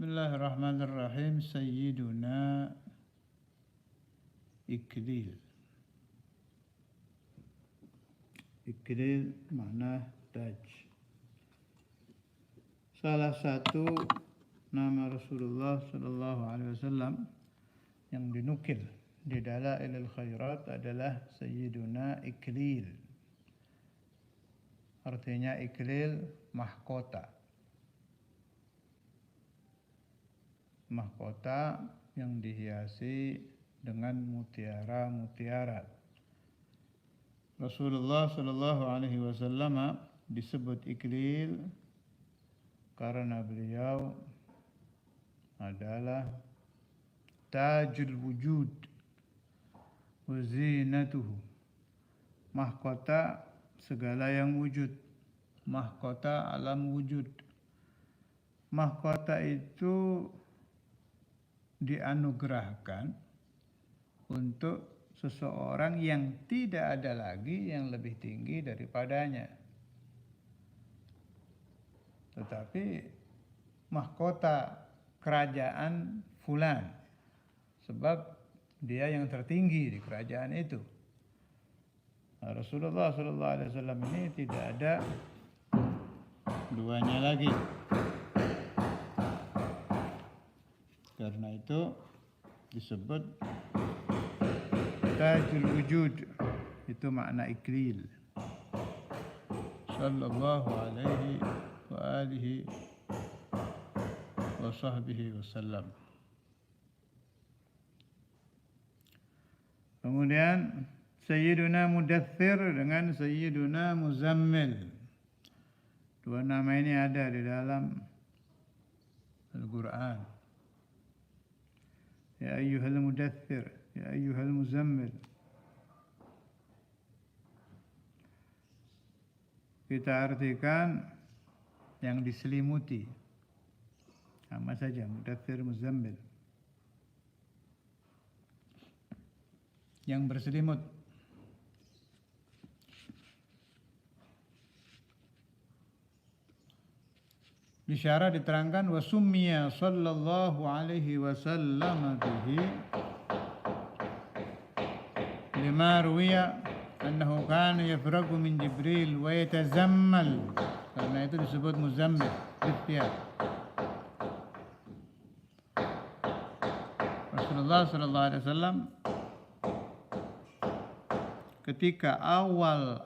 Bismillahirrahmanirrahim. Sayyiduna Iklil. Iklil makna taj. Salah satu nama Rasulullah sallallahu alaihi wasallam yang dinukil di Dalailul Khairat adalah Sayyiduna Iklil. Artinya Iklil mahkota. Mahkota yang dihiasi dengan mutiara-mutiara. Rasulullah sallallahu alaihi wasallam disebut Iklil karena beliau adalah tajul wujud wa zinatuhu, mahkota segala yang wujud, mahkota alam wujud. Mahkota itu dianugerahkan untuk seseorang yang tidak ada lagi yang lebih tinggi daripadanya. Tetapi mahkota kerajaan fulan, sebab dia yang tertinggi di kerajaan itu. Nah, Rasulullah SAW ini tidak ada duanya lagi. Karena itu disebut tajul wujud, itu makna iklil. Sallallahu alaihi wa alihi wa sahbihi wasallam. Kemudian Sayyiduna Mudaththir dengan Sayyiduna Muzammil. Dua nama ini ada di dalam Al-Quran. Ya ayyuhal mudaththir, ya ayyuhal muzammil. Kita artikan yang diselimuti. Sama saja, mudaththir, muzammil. Yang berselimut. Di syarah diterangkan wa summiya sallallahu alaihi wasallam bihi lima ruwiya annahu kana yafragu min Jibril wa yatazammal, karena itu disebut muzammil bithiyab. Rasulullah sallallahu alaihi wasallam ketika awal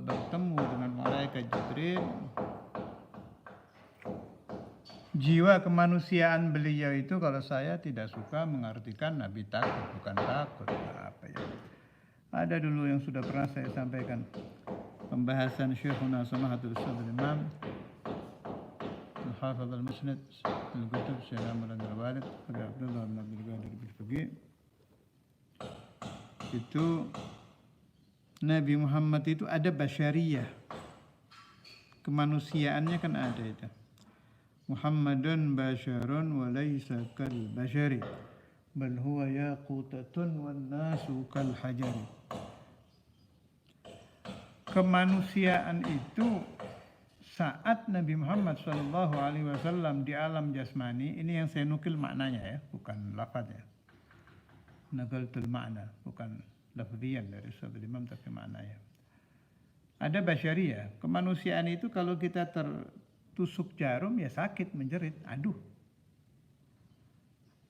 bertemu dengan malaikat Jibril, jiwa kemanusiaan beliau itu, kalau saya tidak suka mengartikan Nabi takut, bukan takut apa ya. Ada dulu yang sudah pernah saya sampaikan pembahasan Syekhuna Samahatul Ustaz Imam Al-Hafidh Al-Musnad Al-Qutub Syekh Ahmad Al-Walid Abdullah bin Abdul Qadir Al-Faqih. Itu Nabi Muhammad itu ada basyariyah, kemanusiaannya kan ada itu. Muhammadun basyarun wa laysa kal basyari bal huwa yaqutatun wan nasu kal hajari. Kemanusiaan itu saat Nabi Muhammad sallallahu alaihi wasallam di alam jasmani, ini yang saya nukil maknanya ya, bukan lafaznya. Nagaltul makna, bukan lafzian dari Ustaz Imam, tapi maknanya. Ada basyariyah, kemanusiaan itu kalau kita tusuk jarum ya sakit, menjerit, aduh.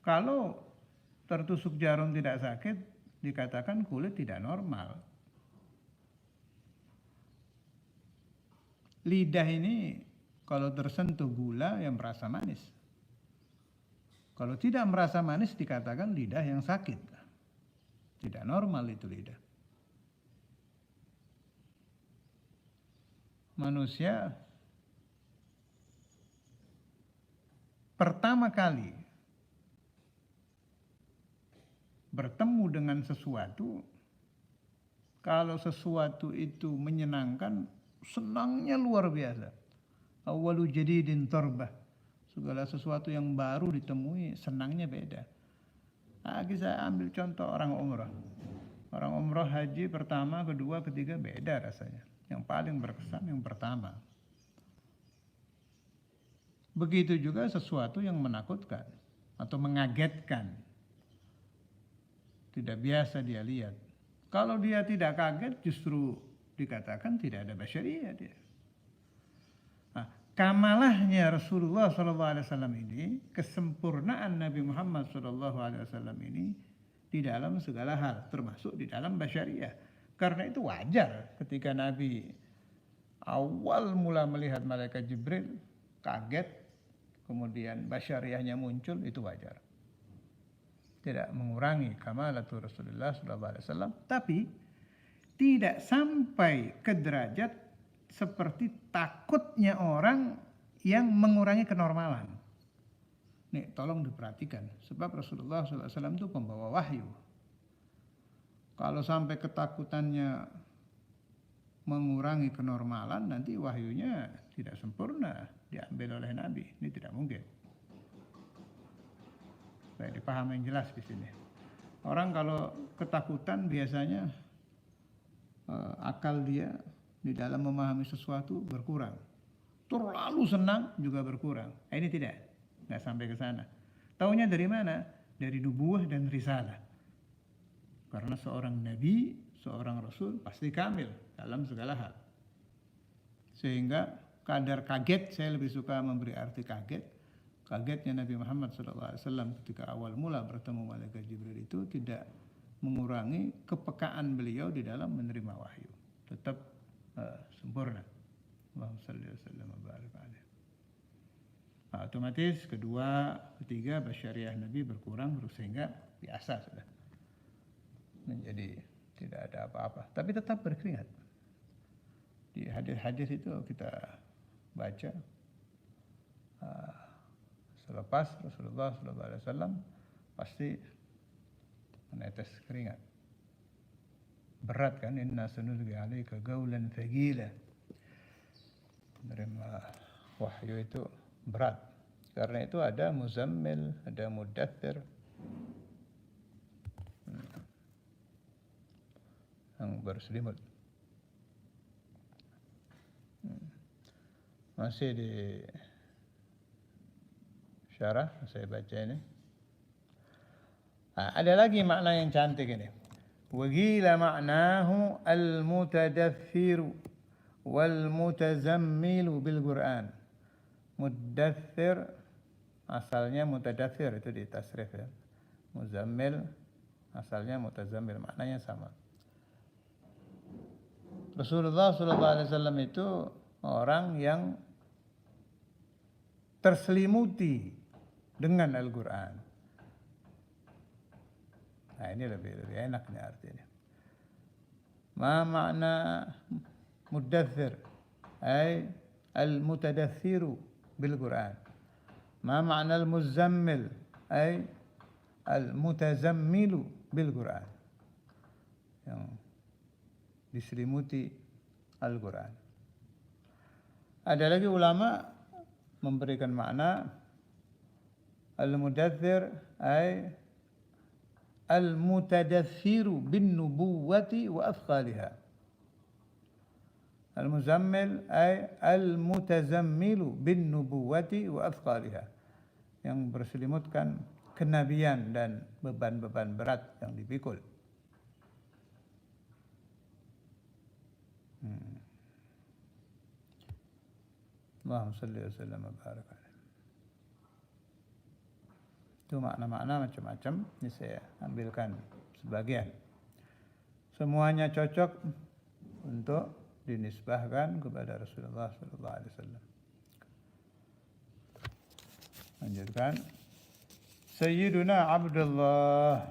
Kalau tertusuk jarum tidak sakit, dikatakan kulit tidak normal. Lidah ini kalau tersentuh gula yang merasa manis. Kalau tidak merasa manis dikatakan lidah yang sakit. Tidak normal itu lidah. Manusia pertama kali bertemu dengan sesuatu, kalau sesuatu itu menyenangkan, senangnya luar biasa. Awwalu jadidin tarbah, segala sesuatu yang baru ditemui senangnya beda. Nah, saya ambil contoh orang umrah. Orang umrah haji pertama, kedua, ketiga beda rasanya. Yang paling berkesan yang pertama. Begitu juga sesuatu yang menakutkan atau mengagetkan. Tidak biasa dia lihat. Kalau dia tidak kaget justru dikatakan tidak ada basyariyah dia. Nah, kamalahnya Rasulullah SAW ini, kesempurnaan Nabi Muhammad SAW ini di dalam segala hal, termasuk di dalam basyariyah. Karena itu wajar ketika Nabi awal mula melihat malaikat Jibril, kaget, kemudian basyariyahnya muncul, itu wajar. Tidak mengurangi kamalatul Rasulullah SAW, tapi tidak sampai ke derajat seperti takutnya orang yang mengurangi kenormalan. Nih, tolong diperhatikan, sebab Rasulullah SAW itu pembawa wahyu. Kalau sampai ketakutannya mengurangi kenormalan, nanti wahyunya tidak sempurna diambil oleh Nabi. Ini tidak mungkin. Baik, dipahami yang jelas di sini. Orang kalau ketakutan biasanya akal dia di dalam memahami sesuatu berkurang. Terlalu senang juga berkurang. Ini tidak sampai ke sana. Taunya dari mana? Dari nubuwah dan risalah. Karena seorang nabi, seorang rasul pasti kamil dalam segala hal. Sehingga kadar kaget, saya lebih suka memberi arti kaget. Kagetnya Nabi Muhammad SAW ketika awal mula bertemu malaikat Jibril itu tidak mengurangi kepekaan beliau di dalam menerima wahyu. Tetap sempurna. Allahumma shalli wa sallim wa barik alaihi. Nah, otomatis kedua, ketiga basyariah Nabi berkurang sehingga biasa sudah. Menjadi tidak ada apa-apa. Tapi tetap berkeringat. Di hadis-hadis itu kita baca selepas Rasulullah SAW pasti menetes keringat. Berat kan, inna sanulqi 'alaika qawlan thaqila. Menerima wahyu itu berat. Karena itu ada muzammil, ada mudaththir yang berselimut. Masih di syarah saya baca ini. Ada lagi makna yang cantik ini. Wa qila ma'nahu al-mutadaththir wal mutazammil bil Qur'an. Mudaththir asalnya mutadaththir, itu di tasrif ya. Muzammil asalnya mutazammil, maknanya sama. Rasulullah SAW itu orang yang terselimuti dengan Al-Quran. Nah, ini lebih enak nih artinya. Ma makna mudaththir? Ay al-mutadathiru bil Quran. Ma makna al-muzammil? Ay al-mutazammilu bil Quran. Yang diselimuti Al-Quran. Ada lagi ulama memberikan makna al-mudaththir ay al-mutadathhiru bin nubuwati wa afqaliha. Al-muzammil ay al-mutazammilu bin nubuwati wa afqaliha. Yang berselimutkan kenabian dan beban-beban berat yang dipikul. Allahumma shalli wa sallim wa barik alaihi. Itu makna-makna macam-macam. Ini saya ambilkan sebagian. Semuanya cocok untuk dinisbahkan kepada Rasulullah SAW. Lanjutkan. Sayyiduna Abdullah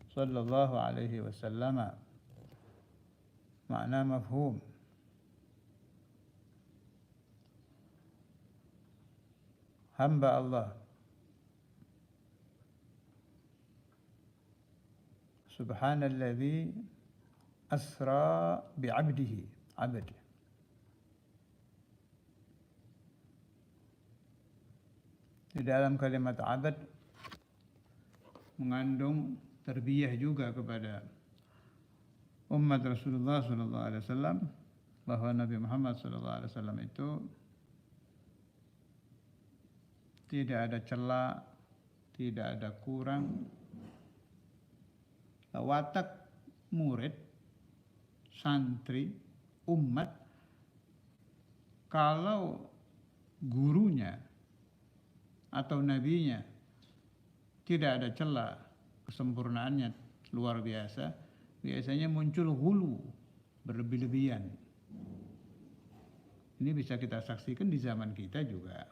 sallallahu alaihi wasallam. Makna mafhum. Hamba Allah. Subhanalladzi asra bi'abdihi. Abd. Di dalam kalimat abad mengandung tarbiyah juga kepada umat Rasulullah SAW, bahwa Nabi Muhammad SAW itu tidak ada celah, tidak ada kurang. Watak murid, santri, umat, kalau gurunya atau nabinya tidak ada celah, kesempurnaannya luar biasa, biasanya muncul hulu, berlebih-lebihan. Ini bisa kita saksikan di zaman kita juga.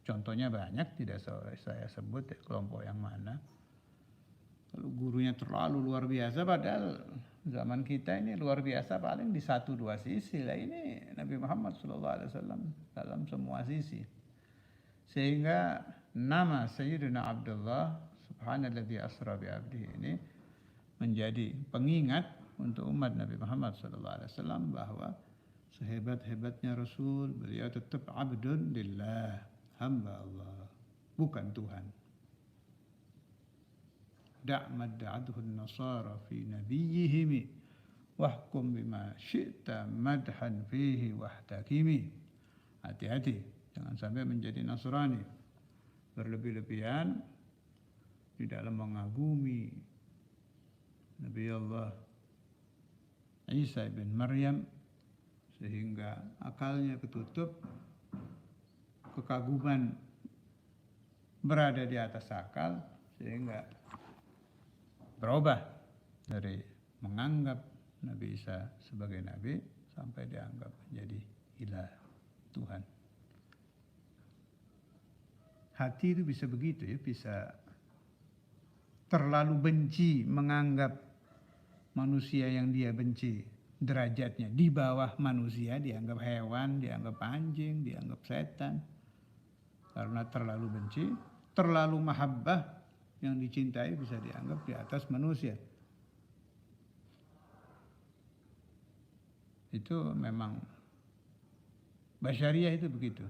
Contohnya banyak, tidak saya sebut ya, kelompok yang mana. Kalau gurunya terlalu luar biasa, padahal zaman kita ini luar biasa paling di 1-2 sisi. Lah ini Nabi Muhammad SAW dalam semua sisi. Sehingga nama Sayyidina Abdullah Subhanalladzi asra bi abdihi ini menjadi pengingat untuk umat Nabi Muhammad SAW bahwa sehebat-hebatnya Rasul, beliau tetap abdun lillah, hamba Allah, bukan Tuhan. Da'mad da'adhu an-nasara fi nabiyyihim wahkum bima syi'ta madhan fihi wahtakimi. Hati-hati, jangan sampai menjadi Nasrani, berlebih-lebihan di dalam mengagumi Nabi Allah Isa bin Maryam sehingga akalnya ketutup, kekaguman berada di atas akal sehingga berubah dari menganggap Nabi Isa sebagai Nabi sampai dianggap menjadi ilah, Tuhan. Hati itu bisa begitu ya, bisa terlalu benci, menganggap manusia yang dia benci derajatnya di bawah manusia, dianggap hewan, dianggap anjing, dianggap setan. Karena terlalu benci, terlalu mahabbah, yang dicintai bisa dianggap di atas manusia. Itu memang basyariah itu begitu.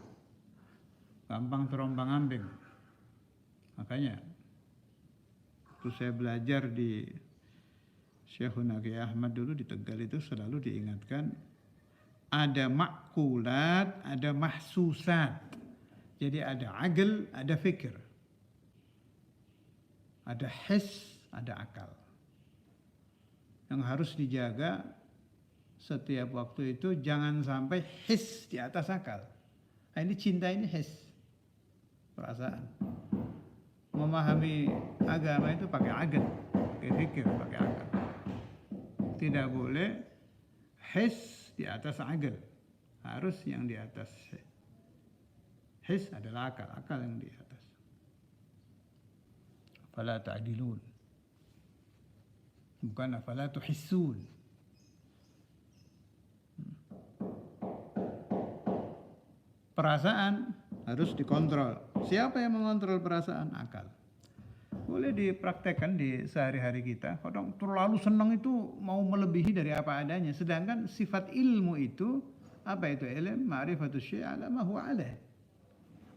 Gampang terombang-ambing. Makanya waktu saya belajar di Syekhuna Kiai Ahmad dulu di Tegal itu selalu diingatkan ada makulat, ada mahsusat. Jadi ada akal, ada fikir. Ada his, ada akal. Yang harus dijaga setiap waktu itu jangan sampai his di atas akal. Nah, ini cinta ini his, perasaan. Memahami agama itu pakai akal, pakai fikir, pakai akal. Tidak boleh his di atas akal. Harus yang di atas his adalah akal, akal yang di atas. Afala ta'dilun. Bukan afala tuhissun. Perasaan harus dikontrol. Siapa yang mengontrol perasaan? Akal. Boleh dipraktekkan di sehari-hari kita. Kadang terlalu senang itu mau melebihi dari apa adanya. Sedangkan sifat ilmu itu, apa itu ilmu? Ma'rifatus syai' ala ma huwa alaih.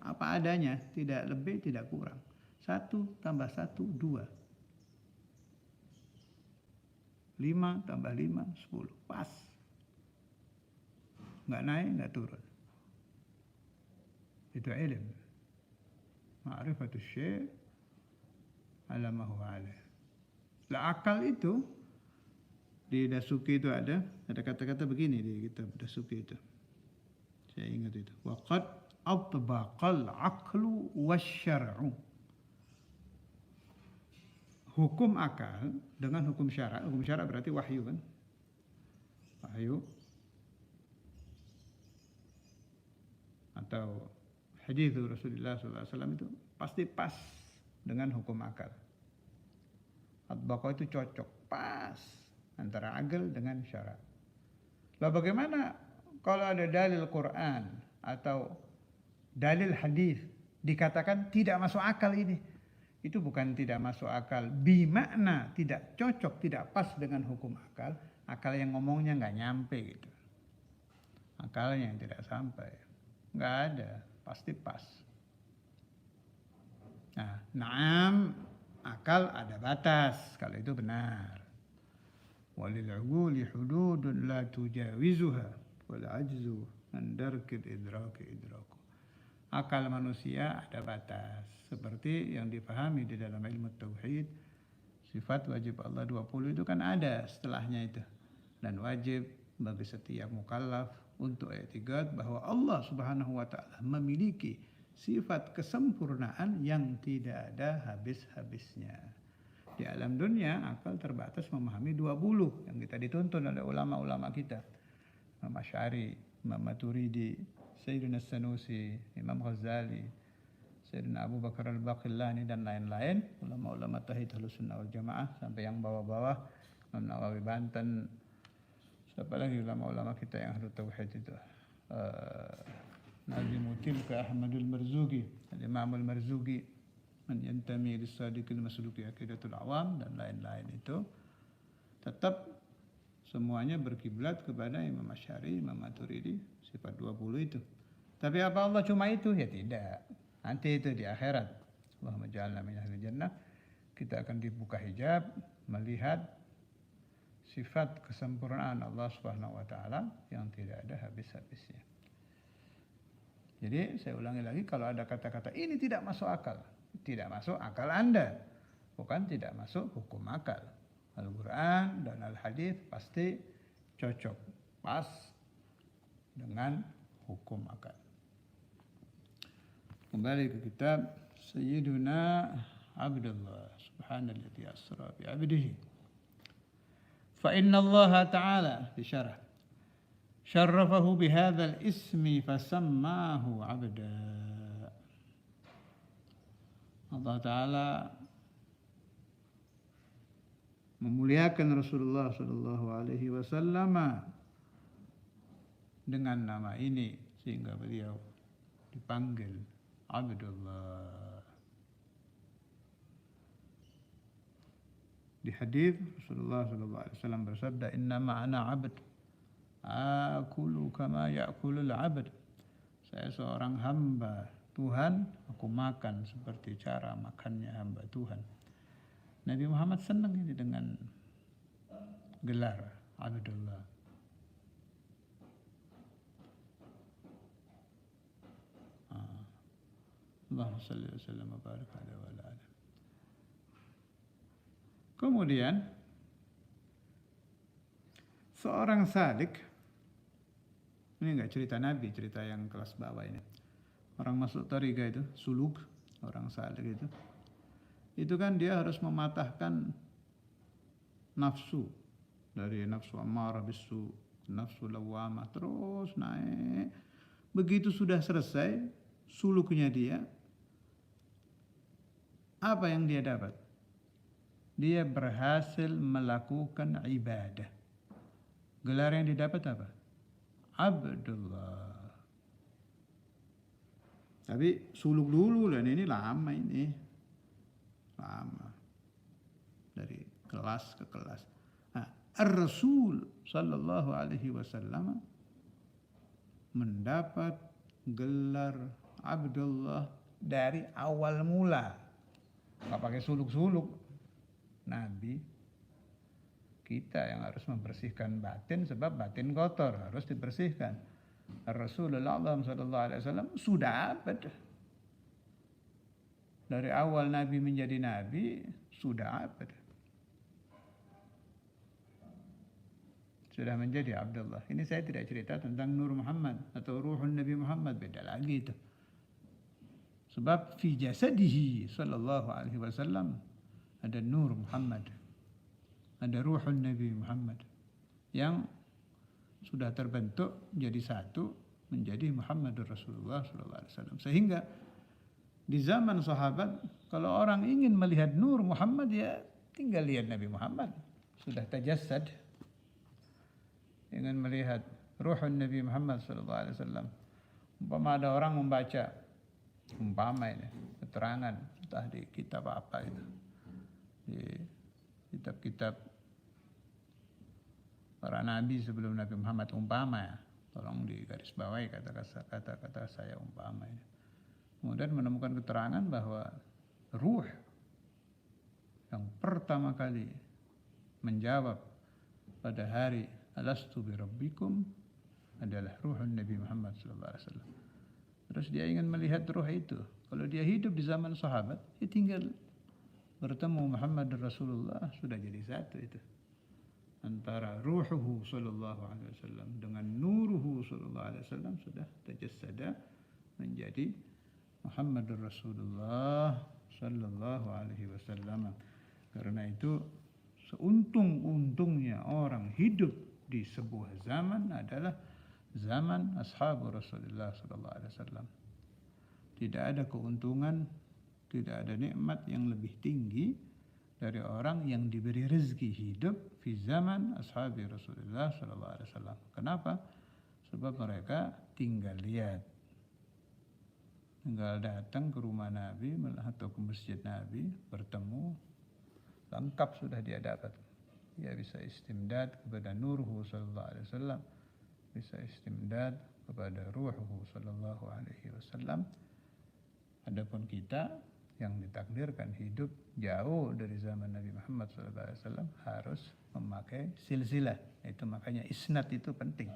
Apa adanya, tidak lebih, tidak kurang. 1 tambah 1, 2. 5 tambah 5, 10. Pas. Nggak naik, nggak turun. Itu ilmu. Ma'rifatus syai' ala ma huwa alaih. Lah akal itu di Dasuki itu ada kata-kata begini di kitab Dasuki itu. Saya ingat itu. Waqad atbaqal aqlu wasyar'u. Hukum akal dengan hukum syara'. Hukum syara' berarti wahyu kan? Wahyu atau hadis Rasulullah SAW itu pasti pas dengan hukum akal. Atbaqa itu cocok, pas antara akal dengan syara'. Lalu bagaimana kalau ada dalil Quran atau dalil hadis dikatakan tidak masuk akal ini? Itu bukan tidak masuk akal, bimakna tidak cocok, tidak pas dengan hukum akal. Akal yang ngomongnya nggak nyampe gitu. Akalnya yang tidak sampai, nggak ada, pasti pas. Nah, na'am, akal ada batas, kalau itu benar. Walil uguli hududun la tujawizuha wal ajzu an darkil idraki idraku. akal manusia ada batas. Seperti yang dipahami di dalam ilmu tauhid, sifat wajib Allah 20 itu kan ada setelahnya itu. Dan wajib bagi setiap mukallaf untuk ayat 3 bahwa Allah Subhanahu wa taala memiliki sifat kesempurnaan yang tidak ada habis-habisnya. Di alam dunia akal terbatas memahami 20 yang kita dituntun oleh ulama-ulama kita. Imam Asy'ari, Imam Maturidi, Sayyidina Sanusi, Imam Ghazali, Sayyidina Abu Bakar Al-Baqillani dan lain-lain, ulama-ulama tauhid Ahlussunnah wal Jamaah sampai yang bawah-bawah, Imam Nawawi Banten, siapa lagi ulama-ulama kita yang ahlu tauhid itu. Nazimu Tilka Ahmadul Marzuki, Imam Al-Marzuki, man yantami lis-sadiqil masduqi aqidatul awam dan lain-lain itu tetap semuanya berkiblat kepada Imam Asy'ari, Imam Maturidi, sifat 20 itu. Tapi apa Allah cuma itu? Ya tidak. Nanti itu di akhirat. Allahumma ja'alna min ahli jannah. Kita akan dibuka hijab melihat sifat kesempurnaan Allah Subhanahu wa taala yang tidak ada habis-habisnya. Jadi saya ulangi lagi, kalau ada kata-kata ini tidak masuk akal, tidak masuk akal Anda, bukan tidak masuk hukum akal. Al-Quran dan Al-Hadis pasti cocok, pas dengan hukum akal. Kembali ke kitab Sayyiduna Abdullah Subhanalladzi asra bi 'abdihi. Fa inna Allah Ta'ala disyarah syarrafahu bihadzal ismi fasammahu 'abda. Allah Ta'ala memuliakan Rasulullah sallallahu alaihi wasallam dengan nama ini sehingga beliau dipanggil Abdullah. Di hadis Rasulullah sallallahu alaihi wasallam bersabda, "Innama ana 'abd, akulu kama ya'kulul 'abd." Saya seorang hamba Tuhan, aku makan seperti cara makannya hamba Tuhan. Nabi Muhammad senang ini dengan gelar Abdullah. Allahumma salli wa sallam wa barik alaihi wa ala alihi. Kemudian seorang salik, ini enggak cerita Nabi, cerita yang kelas bawah ini. Orang masuk tariqah itu, suluk, orang salik itu kan dia harus mematahkan nafsu dari nafsu ammarah bisu, nafsu lawamah, terus naik. Begitu sudah selesai suluknya dia, apa yang dia dapat? Dia berhasil melakukan ibadah. Gelar yang didapat apa? Abdullah. Tapi suluk dulu, dan ini lama ini. Lama. Dari kelas ke kelas. Nah, Ar-Rasul sallallahu alaihi wasallam mendapat gelar Abdullah dari awal mula. Enggak pakai suluk-suluk. Nabi kita yang harus membersihkan batin, sebab batin kotor, harus dibersihkan. Rasulullah sallallahu alaihi wasallam sudah abad. Dari awal Nabi menjadi Nabi sudah abad. Sudah menjadi Abdullah. Ini saya tidak cerita tentang Nur Muhammad atau Ruhun Nabi Muhammad, beda lagi itu. Sebab fi jasadihi sallallahu alaihi wasallam ada Nur Muhammad, ada Ruhun Nabi Muhammad yang sudah terbentuk menjadi satu, menjadi Muhammadur Rasulullah sallallahu alaihi wasallam. Sehingga di zaman sahabat kalau orang ingin melihat Nur Muhammad, ya tinggal lihat Nabi Muhammad, sudah tajassad. Ingin melihat Ruhun Nabi Muhammad sallallahu alaihi wasallam, umpama ada orang membaca, umpama ini keterangan entah di kitab apa itu, di kitab-kitab para nabi sebelum Nabi Muhammad, umpama ya, tolong digarisbawahi kata-kata saya umpama ini. Kemudian menemukan keterangan bahwa ruh yang pertama kali menjawab pada hari Alastu bi rabbikum adalah Ruhun Nabi Muhammad sallallahu alaihi wasallam. Terus dia ingin melihat ruh itu. Kalau dia hidup di zaman sahabat, dia tinggal bertemu Muhammad Rasulullah, sudah jadi satu itu. Antara ruhuhu sallallahu alaihi wasallam dengan nuruhu sallallahu alaihi wasallam sudah tajassada menjadi Muhammad Rasulullah sallallahu alaihi wasallam. Karena itu seuntung-untungnya orang hidup di sebuah zaman adalah zaman ashabu Rasulullah sallallahu alaihi wasallam. Tidak ada keuntungan, tidak ada nikmat yang lebih tinggi dari orang yang diberi rezeki hidup di zaman ashabi Rasulullah sallallahu alaihi wasallam. Kenapa? Sebab mereka tinggal lihat, tinggal datang ke rumah Nabi atau ke masjid Nabi, bertemu, lengkap sudah dia dapat. Dia bisa istimdad kepada nuruhu sallallahu alaihi wasallam, bisa istimdad kepada ruhuhu sallallahu alaihi wasallam. Adapun kita yang ditakdirkan hidup jauh dari zaman Nabi Muhammad SAW harus memakai silsilah. Itu makanya isnad itu penting.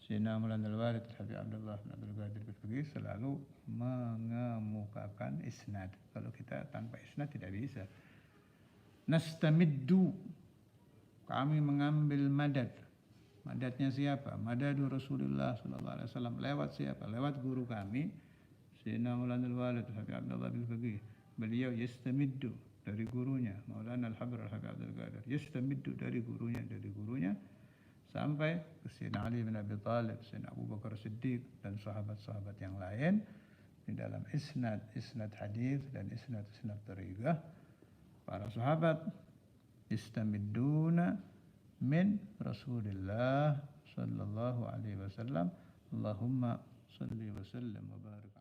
Sayyidina Maulana Al-Walid Habib Abdullah bin Abdul Qadir Al-Faqih selalu mengemukakan isnad. Kalau kita tanpa isnad tidak bisa. Nastamiddu, kami mengambil madad. Madadnya siapa? Madadu Rasulullah SAW. Lewat siapa? Lewat guru kami Sayyidina Maulana Al-Walid Habib Abdullah bin Faqih. Beliau yastamiddu dari gurunya Maulana Al-Habib Abdul Qadir, yastamiddu dari gurunya sampai ke Sayyidina Ali bin Abi Thalib, Sayyidina Abu Bakar Siddiq dan sahabat-sahabat yang lain di dalam isnad hadis dan isnad tariqah. Para sahabat yastamidduna min Rasulillah sallallahu alaihi wasallam. Allahumma salli wa sallim wa barik